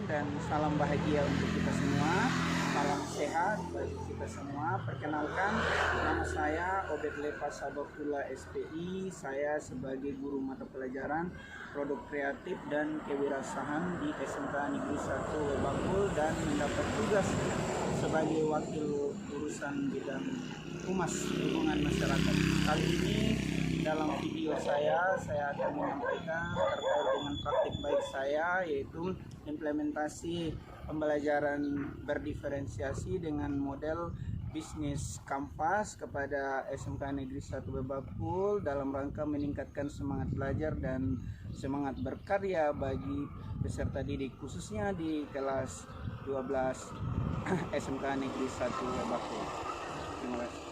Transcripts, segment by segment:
Dan salam bahagia untuk kita semua, salam sehat bagi kita semua. Perkenalkan, nama saya Obed Lepa Sababullah SPI. Saya sebagai guru mata pelajaran produk kreatif dan kewirausahaan di SMK Negeri 1 Lebakul dan mendapat tugas sebagai wakil urusan bidang humas hubungan masyarakat. Kali ini dalam video saya akan menyampaikan terkait dengan praktik baik saya, yaitu implementasi pembelajaran berdiferensiasi dengan model bisnis kanvas kepada SMK Negeri 1 Lebakul dalam rangka meningkatkan semangat belajar dan semangat berkarya bagi peserta didik, khususnya di kelas 12 SMK Negeri 1 Lebakul. Terima kasih.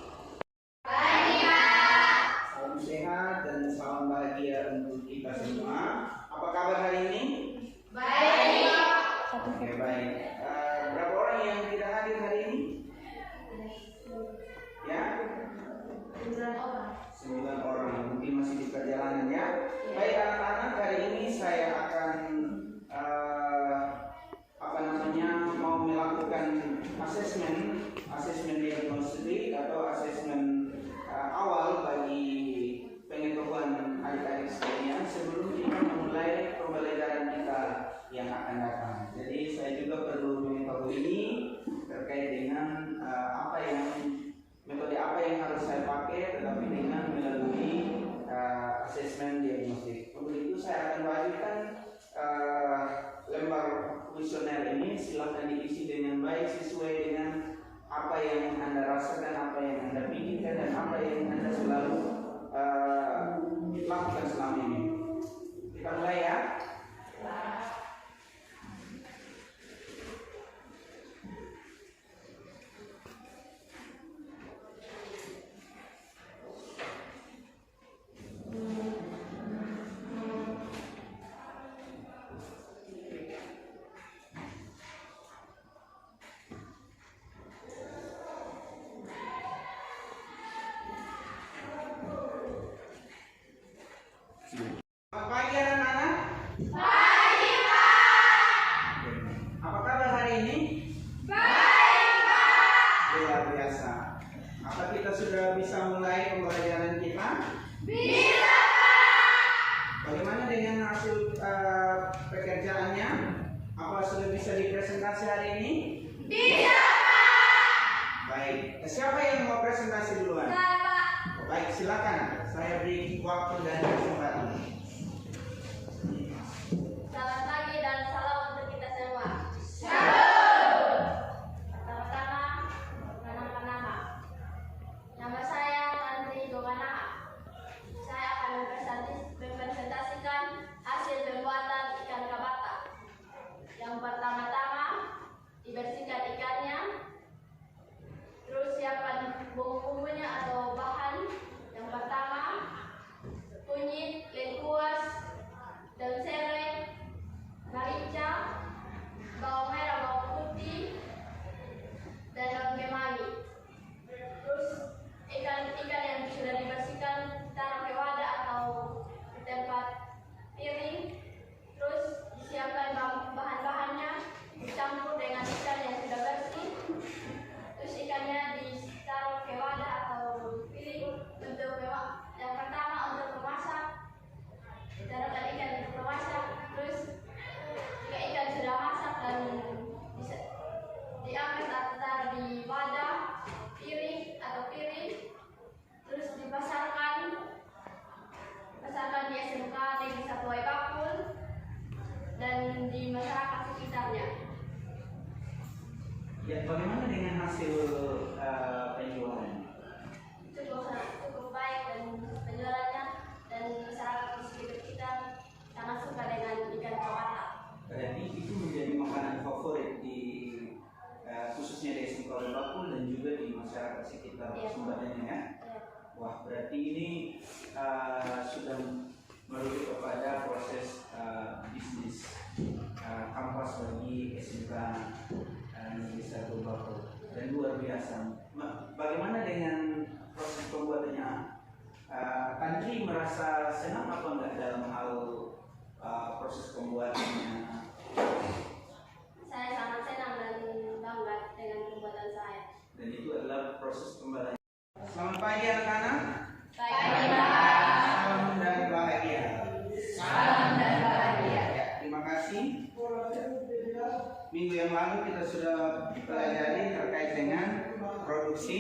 Salam sehat dan salam bahagia untuk kita semua. Apa kabar hari ini? Baik. Oke, baik. Berapa orang yang tidak hadir hari ini? Ya? 9 orang. Mungkin masih di perjalanan ya. Baik anak-anak, hari ini saya akan mau melakukan asesmen diagnostik atau asesmen awal bagi pengetahuan adik-adik sekalian sebelum kita memulai pembelajaran kita yang akan datang. Jadi saya juga perlu mengetahui ini terkait dengan metode apa yang harus saya pakai, tetapi dengan melalui asesmen diagnostik. Untuk itu saya akan bagikan lembar kuesioner ini. Silakan diisi dengan baik sesuai dengan apa yang Anda rasakan, apa yang Anda pikirkan, dan apa yang Anda selalu lakukan selama ini. Kita mulai ya. Selamat pagi anak-anak. Pagi Pak. Apa kabar hari ini? Baik Pak. Luar biasa. Apa kita sudah bisa mulai pembelajaran kita? Bisa Pak. Bagaimana dengan hasil pekerjaannya? Apa sudah bisa dipresentasi hari ini? Bisa Pak. Baik. Siapa yang mau presentasi duluan? Saya Pak. Baik, silakan. Saya beri waktu dan kesempatan. Selamat pagi dan salam untuk kita semua. Shalom. Pertama-tama, perkenalkan nama. Nama saya Andri Goganaha. Saya akan mempresentasikan hasil pembuatan ikan kabata. Yang pertama-tama masyarakat sekitarnya. Ya, bagaimana dengan hasil penjualan? Cukup baik dan penjualannya, dan masyarakat di sekitar kita sangat suka dengan ikan cawata. Berarti itu menjadi makanan favorit di khususnya di SMK Lembakul dan juga di masyarakat sekitar Sumbadannya ya. Wah, berarti ini sudah merujuk kepada proses bisnis kampas bagi SMK Negeri 1 Lembakul dan luar biasa. Bagaimana dengan proses pembuatannya? Tandri merasa senang apa enggak dalam hal proses pembuatannya? Saya sangat senang dan bangga dengan pembuatan saya. Dan itu adalah proses pembuatan. Selamat pagi anak-anak. Pagi, Pak. Salam dan bahagia. Salam dan bahagia. Ya, terima kasih. Minggu yang lalu kita sudah pelajari terkait dengan produksi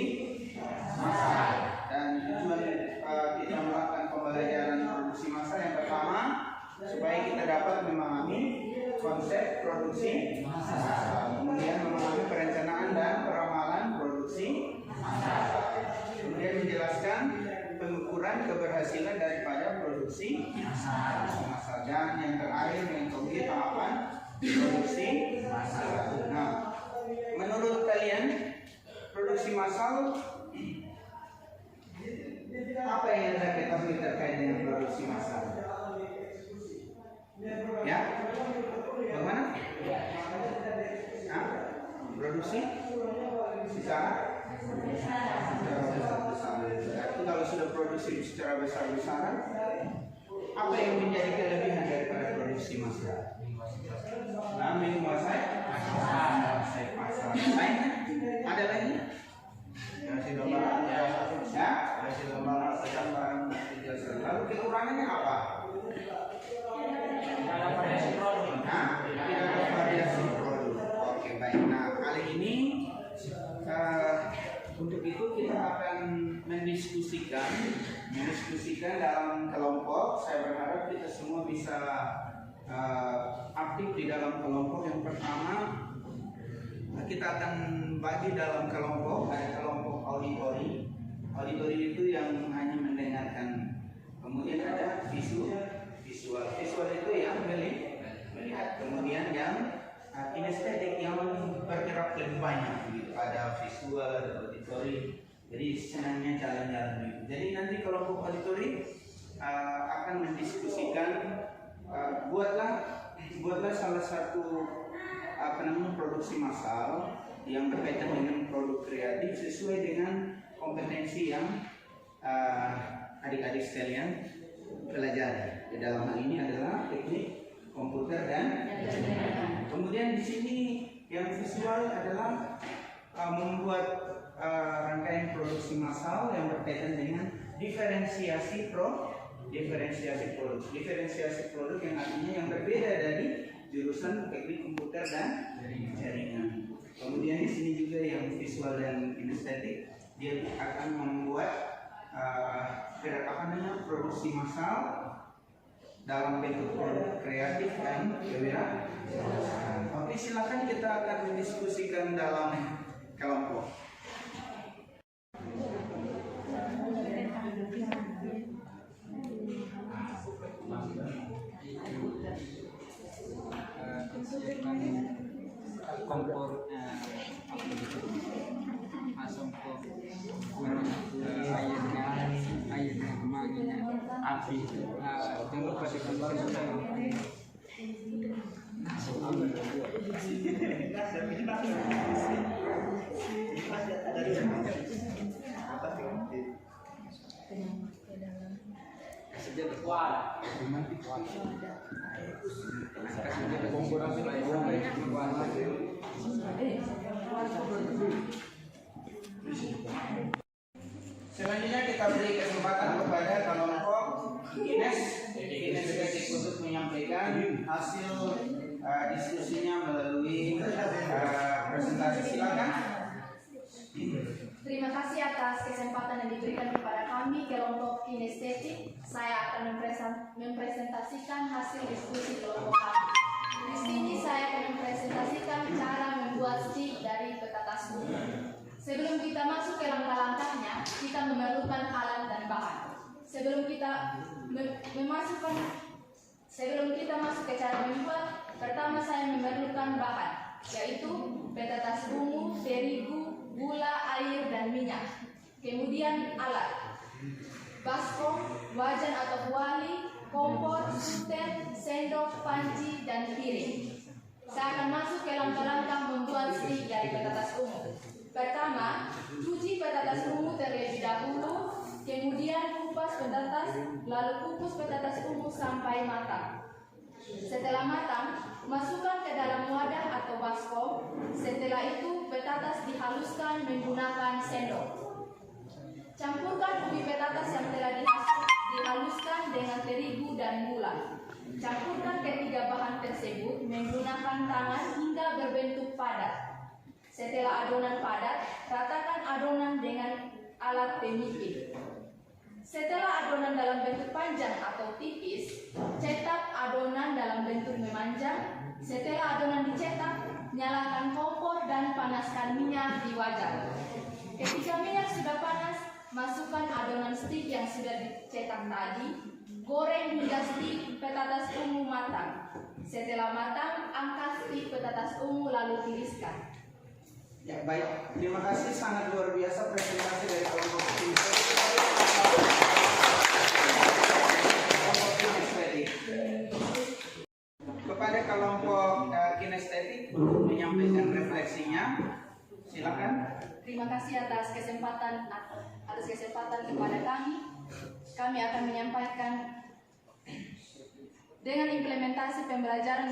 massal dan tujuan kita melakukan pembelajaran produksi massal yang pertama supaya kita dapat memahami konsep produksi massal, kemudian memahami perencanaan dan peramalan produksi massal, kemudian menjelaskan pengukuran keberhasilan daripada produksi massal, dan yang terakhir mengetahui tahapan produksi massal. Nah, menurut kalian produksi massal apa yang Anda ketahui terkait dengan produksi massal? Ya, bagaimana? Nah, produksi secara besar-besaran. Berarti kalau sudah produksi secara besar-besaran, apa yang menjadi kelebihan daripada produksi massal? Nah, menguasai pasar. Lainnya ada lagi? Lalu kekurangannya apa? Tidak ada variasi produk. Oke, baik. Nah, kali ini untuk itu kita akan mendiskusikan dalam kelompok. Saya berharap kita semua bisa aktif di dalam kelompok. Yang pertama, kita akan bagi dalam kelompok. Ada kelompok auditori. Auditori itu yang hanya mendengarkan. Kemudian ada visual itu yang melihat. Kemudian yang kinestetik yang bergerak lebih banyak. Gitu. Ada visual, ada auditori. Jadi senangnya jalan-jalan gitu. Jadi nanti kelompok auditori akan mendiskusikan. Buatlah salah satu produksi massal yang berkaitan dengan produk kreatif sesuai dengan kompetensi yang adik-adik sekalian pelajari. Di dalam hal ini adalah teknik komputer dan kemudian di sini yang visual adalah membuat rangkaian produksi massal yang berkaitan dengan diferensiasi produk yang artinya yang berbeda dari jurusan teknik komputer dan jaringan. Kemudian di sini juga yang visual dan kinestetik, dia akan membuat produksi massal dalam bentuk produk kreatif dan kewirausahaan. Oke, silakan kita akan mendiskusikan dalam kelompok. Kompor masuk ke airnya kemanginya api jangan lupa Selanjutnya kita beri kesempatan kepada kelompok Ines untuk menyampaikan hasil diskusinya melalui presentasi. Silakan. Terima kasih atas kesempatan yang diberikan kepada kami kelompok kinestetik. Saya akan mempresentasikan hasil diskusi kelompok kami. Di sini saya kita masuk ke langkah-langkahnya, kita memerlukan alat dan bahan. Sebelum kita masuk ke cara membuat, pertama saya memerlukan bahan, yaitu petatas ungu, terigu, gula, air, dan minyak. Kemudian alat, baskom, wajan atau kuali, kompor, sutet, sendok, panci, dan piring. Saya akan masuk ke langkah-langkah membuat stik dari petatas ungu. Pertama, cuci petatas ungu terlebih dahulu, kemudian kupas petatas, lalu kukus petatas ungu sampai matang. Setelah matang, masukkan ke dalam wadah atau baskom. Setelah itu, petatas dihaluskan menggunakan sendok. Campurkan ubi petatas yang telah dihaluskan dengan terigu dan gula. Campurkan ketiga bahan tersebut menggunakan tangan hingga berbentuk padat. Setelah adonan padat, ratakan adonan dengan alat pemikir. Setelah adonan dalam bentuk panjang atau tipis, cetak adonan dalam bentuk memanjang. Setelah adonan dicetak, nyalakan kompor dan panaskan minyak di wajan. Ketika minyak sudah panas, masukkan adonan stik yang sudah dicetak tadi. Goreng hingga stik petatas ungu matang. Setelah matang, angkat stik petatas ungu lalu tiriskan. Ya, baik. Terima kasih, sangat luar biasa presentasi dari kelompok kinestetik. Kepada kelompok kinestetik untuk menyampaikan refleksinya, silakan. Terima kasih atas kesempatan kepada kami. Kami akan menyampaikan dengan implementasi pembelajaran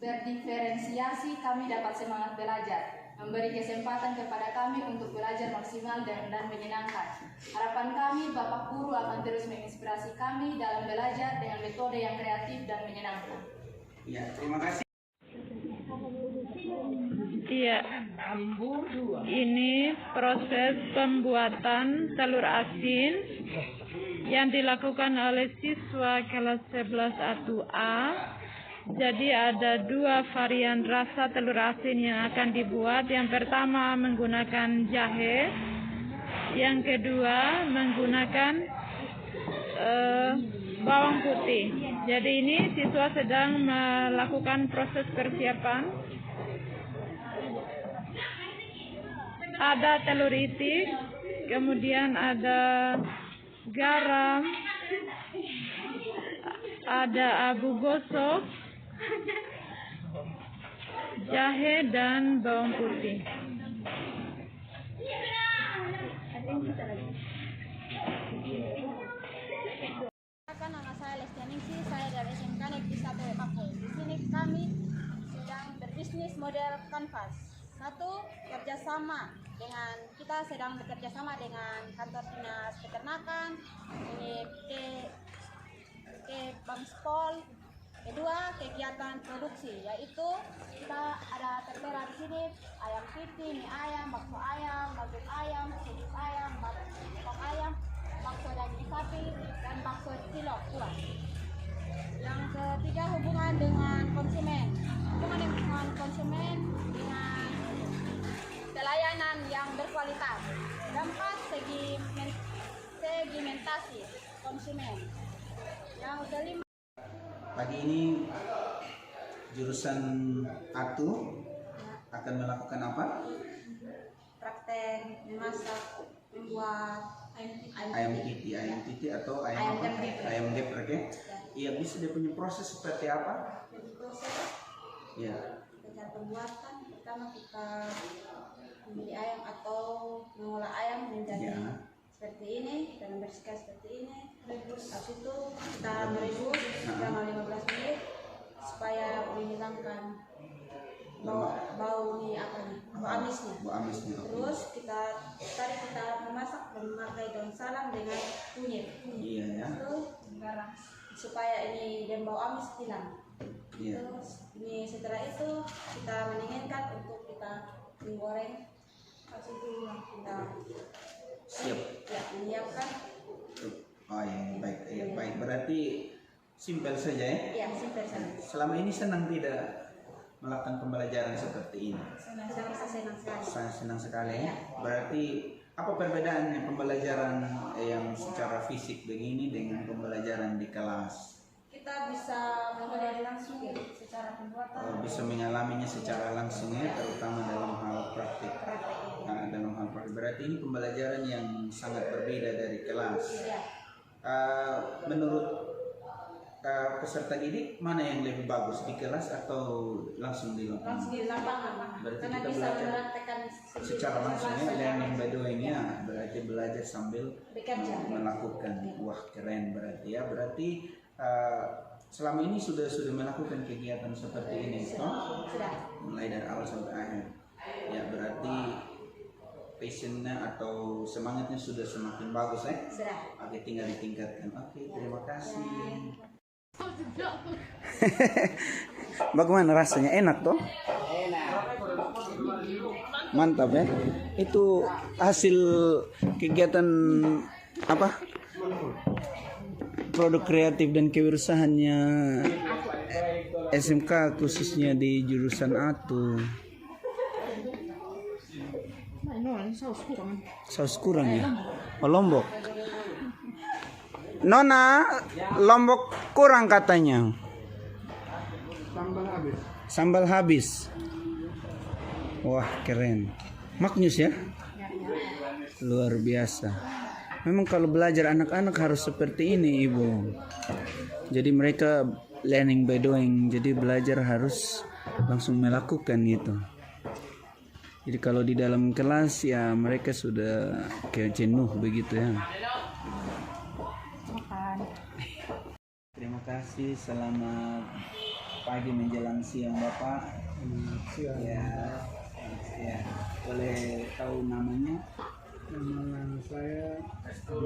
berdiferensiasi kami dapat semangat belajar, memberi kesempatan kepada kami untuk belajar maksimal dan menyenangkan. Harapan kami Bapak Guru akan terus menginspirasi kami dalam belajar dengan metode yang kreatif dan menyenangkan. Ya, terima kasih. Iya, ini proses pembuatan telur asin yang dilakukan oleh siswa kelas 11 A1A. Jadi ada dua varian rasa telur asin yang akan dibuat. Yang pertama menggunakan jahe, yang kedua menggunakan bawang putih. Jadi ini siswa sedang melakukan proses persiapan. Ada telur itik, kemudian ada garam, ada abu gosok, jahe, dan bawang putih. Nama saya Lestianingsi, saya dari SMK Negeri 1 Kapol. Di sini kami sedang berbisnis model kanvas. Satu, kita sedang bekerja sama dengan kantor dinas peternakan, ini ke Bangspol. Kedua, kegiatan produksi, yaitu kita ada tertera di sini ayam piti, mie ayam, bakso ayam, nugget ayam, sosis ayam, bakso ayam, bakso daging sapi, dan bakso cilok buah. Yang ketiga, hubungan dengan konsumen. Hubungan dengan konsumen dengan pelayanan yang berkualitas. Keempat, segmentasi konsumen. Yang kelima, Pagi ini jurusan A2 akan melakukan apa? praktek memasak, membuat Ayam titi atau ayam apa? geprek. Ayam geprek ya? Iya, bisa dia punya proses seperti apa? Proses Ya. cara pembuatan, pertama kita membeli ayam atau mengolah ayam menjadi seperti ini dan membersihkan seperti ini. Habis itu kita merebus selama 15 menit supaya menghilangkan bau amisnya. Terus kita memasak dan memakai daun salam dengan kunyit. Iya ya. Itu supaya ini dan bau amis hilang. Iya. Terus ini setelah itu kita menginginkan untuk kita menggoreng. Pas itu kita Siap. ya menyiapkan. Oh ya, baik. Ya, baik. Berarti simpel saja ya. Ya, simpel saja. Selama ini senang tidak melakukan pembelajaran seperti ini? Senang sekali. Saya senang sekali. Berarti apa perbedaannya pembelajaran yang secara fisik begini dengan pembelajaran di kelas? Kita bisa mempelajari langsung ya, secara pembuatan. Bisa mengalaminya secara langsung ya, terutama dalam hal praktik. Nah, dalam hal praktik berarti ini pembelajaran yang sangat berbeda dari kelas. Ya. Menurut peserta didik mana yang lebih bagus, di kelas atau langsung di lapangan? Langsung di lapangan. Berarti Karena kita bisa belajar mempraktekkan secara langsung ya, learning by doing ya, berarti belajar sambil bekerja. melakukan. Wah, keren berarti ya. Berarti selama ini sudah melakukan kegiatan seperti ini toh? Sudah. Mulai dari awal sampai akhir ya, berarti passionnya atau semangatnya sudah semakin bagus ya. Sudah. Oke, tinggal ditingkatkan. Oke, terima kasih. Bagaimana rasanya? Enak toh? Mantap ya. Itu hasil kegiatan apa? Produk kreatif dan kewirausahaannya SMK khususnya di jurusan ATU. Saus kurang ya? Oh, Lombok. Nona, Lombok kurang katanya. Sambal habis. Wah, keren. Maknyus ya? Luar biasa. Memang kalau belajar anak-anak harus seperti ini, Ibu. Jadi mereka learning by doing. Jadi belajar harus langsung melakukan gitu. Jadi kalau di dalam kelas ya mereka sudah kayak jenuh begitu ya. Terima kasih, selamat pagi menjelang siang Bapak. Siang. Ya, boleh tahu namanya? Nama saya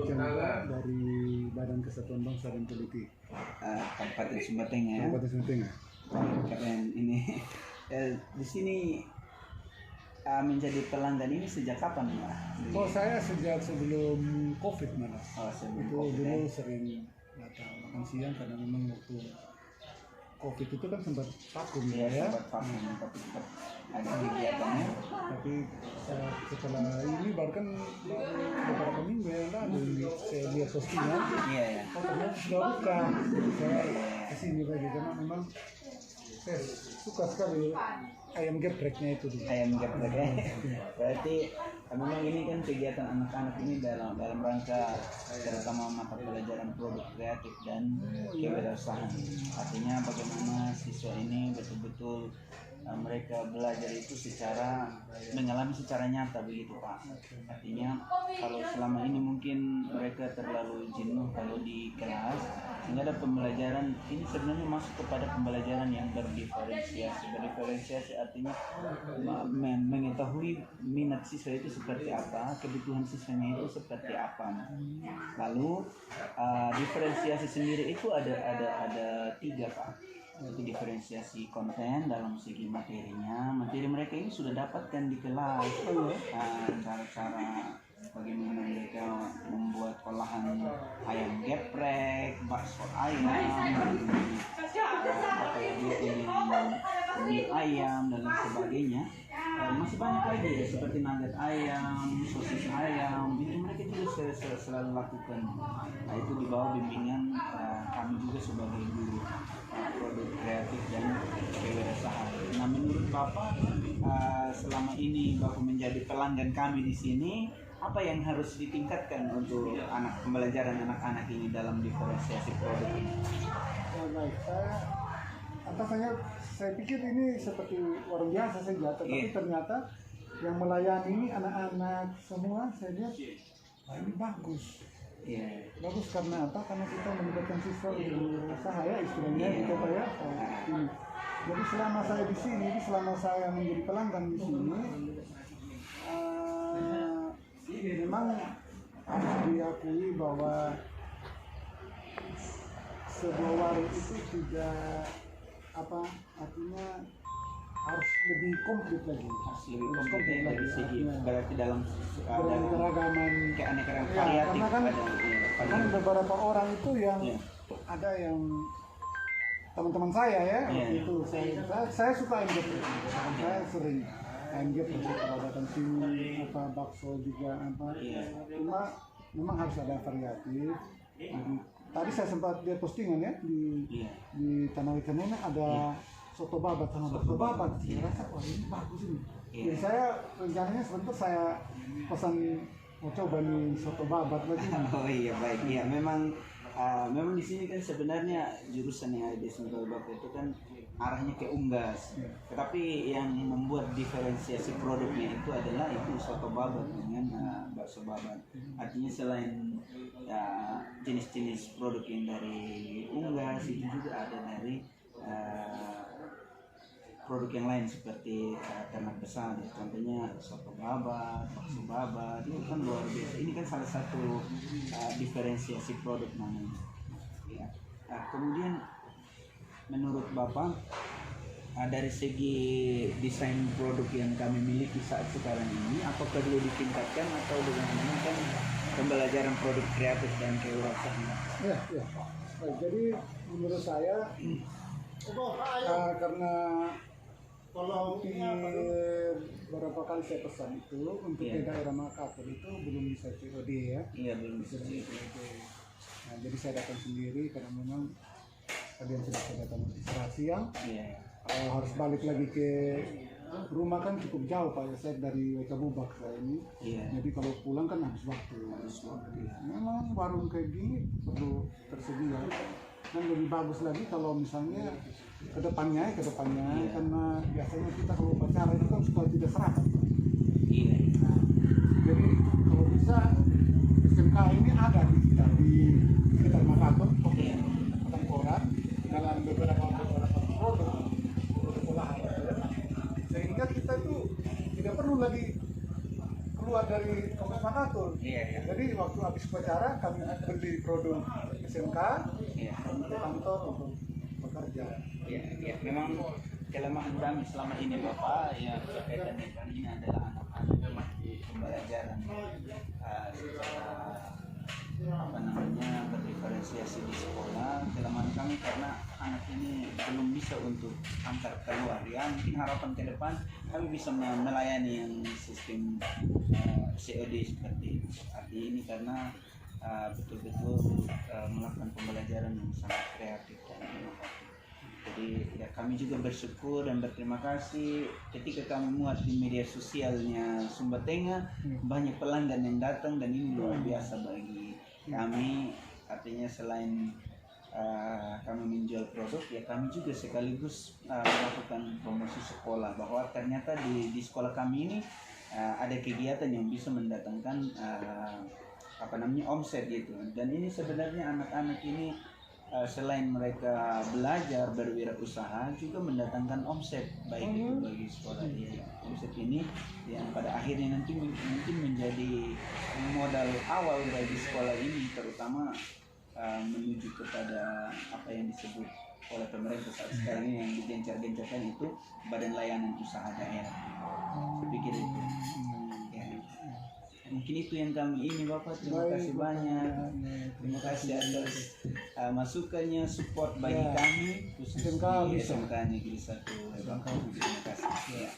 Chandra dari Badan Kesatuan Bangsa dan Politik. Kabupaten Sumba Tengah ya. Kabupaten Sumba Tengah. Keren ini. Di sini menjadi pelanggan ini sejak kapan Pak? Oh, saya sejak sebelum COVID malah. Oh, sebelum Itu COVID, dulu ya. sering datang makan siang karena memang waktu COVID itu kan sempat vakum Iya, ya. sempat vakum, tapi tetap ada kegiatannya. Tapi setelah ini bahkan beberapa minggu yang lalu saya lihat postingan, Iya ya. oh ternyata sudah buka. Saya kesini lagi karena memang saya suka sekali ayam gepreknya itu dulu. Ayam geprek ya. Berarti memang ini kan kegiatan anak-anak ini dalam rangka terutama mata pelajaran produk kreatif dan kewirausahaan. Artinya bagaimana siswa ini betul-betul mereka belajar itu mengalami secara nyata begitu Pak. Artinya kalau selama ini mungkin mereka terlalu jenuh kalau di kelas, sehingga ada pembelajaran ini sebenarnya masuk kepada pembelajaran yang berdiferensiasi. Berdiferensiasi artinya mengetahui minat siswa itu seperti apa, kebutuhan siswanya itu seperti apa. Lalu diferensiasi sendiri itu ada 3 Pak. Itu diferensiasi konten dalam segi materinya. Materi mereka ini sudah dapatkan di kelas. Cara-cara bagaimana mereka membuat olahan ayam geprek, bakso ayam, mie ayam dan lain sebagainya. Masih banyak lagi ya, seperti nugget ayam, sosis ayam, itu mereka juga selalu lakukan. Nah, itu di bawah bimbingan kami juga sebagai guru produk kreatif dan kewirausahaan. Nah, menurut Bapak selama ini Bapak menjadi pelanggan kami di sini, apa yang harus ditingkatkan untuk pembelajaran anak-anak ini dalam diferensiasi produk ini? Baik, saya pikir ini seperti warung biasa saja, tapi ternyata yang melayani ini anak-anak semua saya lihat ini bagus. Bagus karena apa? Karena kita melibatkan siswa untuk berusaha ya istilahnya gitu Pak ya. Ini. Jadi selama saya di sini, selama saya menjadi pelanggan di sini, memang harus diakui bahwa sebuah warung itu tidak artinya harus lebih komplit lagi. Lebih komplit dari segi berarti dalam keragaman keanekaragaman variatif karena kan beberapa orang itu yang ada yang teman-teman saya ya waktu Iya. itu saya suka ayam geprek. Saya sering ayam geprek kalau datang sini apa bakso juga apa. Iya. Cuma memang harus ada variatif. Jadi, tadi saya sempat lihat postingan ya Iya. di Tanah Ikan ini ada soto babat sama bakso babat. Saya rasa wah ini bagus ini. Iya. Jadi saya rencananya sebentar saya pesan mau coba nih soto babat lagi. Oh iya baik, iya memang memang di sini kan sebenarnya jurusan yang ada di Sentul Bapak itu kan arahnya ke unggas. Tetapi yang membuat diferensiasi produknya itu adalah itu soto babat dengan bakso babat. Artinya selain jenis-jenis produk yang dari unggas itu juga ada dari produk yang lain seperti ternak besar, ya. Contohnya soto babat, bakso babat, itu kan luar biasa. Ini kan salah satu diferensiasi produk namanya. Ya. Kemudian menurut Bapak dari segi desain produk yang kami miliki saat sekarang ini, apakah perlu ditingkatkan atau bagaimana kan pembelajaran produk kreatif dan kewirausahaan? Ya, ya. Baik, jadi menurut saya karena kalau di beberapa kali saya pesan itu untuk Iya. di daerah Makassar itu belum bisa COD ya. Iya belum bisa. COD. Nah, jadi saya datang sendiri karena memang kalian sudah saya datang istirahat siang. Iya. Harus balik lagi ke rumah kan cukup jauh Pak, saya dari WK Bubak saya ini. Iya. Jadi kalau pulang kan habis waktu. Memang warung kayak gini perlu tersedia. Dan lebih bagus lagi kalau misalnya kedepannya Iya. karena biasanya kita kalau upacara itu kan suka tidak seragam. Iya. Jadi kalau bisa SMK ini ada di kita di sekitar Makassar, Iya. koran dalam beberapa produk olahan, sehingga kita itu tidak perlu lagi keluar dari Kabupaten Makassar. Iya, iya. Jadi waktu habis upacara kami beli produk SMK Iya. ke kantor untuk bekerja. Ya, ya, memang kelemahan kami selama ini Bapak ya berkaitan dengan ini adalah anak-anak pembelajaran secara berdiferensiasi di sekolah. Kelemahan kami karena anak ini belum bisa untuk antar keluar. Ya mungkin harapan ke depan kami bisa melayani yang sistem COD seperti itu. Artinya ini karena betul-betul melakukan pembelajaran yang sangat kreatif dan inovatif. Jadi ya kami juga bersyukur dan berterima kasih ketika kami muat di media sosialnya Sumba Tengah, banyak pelanggan yang datang dan ini luar biasa bagi kami. Artinya selain kami menjual produk, ya kami juga sekaligus melakukan promosi sekolah bahwa ternyata di sekolah kami ini ada kegiatan yang bisa mendatangkan omset gitu. Dan ini sebenarnya anak-anak ini selain mereka belajar berwirausaha juga mendatangkan omset baik itu bagi sekolah dia. Omset ini yang pada akhirnya nanti mungkin menjadi modal awal bagi sekolah ini, terutama menuju kepada apa yang disebut oleh pemerintah saat sekarang ini yang digencar-gencarkan itu Badan Layanan Usaha Daerah. Saya pikir itu. Ya. Mungkin itu yang kami ini Bapak, terima kasih banyak. Terima kasih atas masukannya, support bagi kami khususnya SMK Negeri 1 Lebak. Terima kasih. Ya.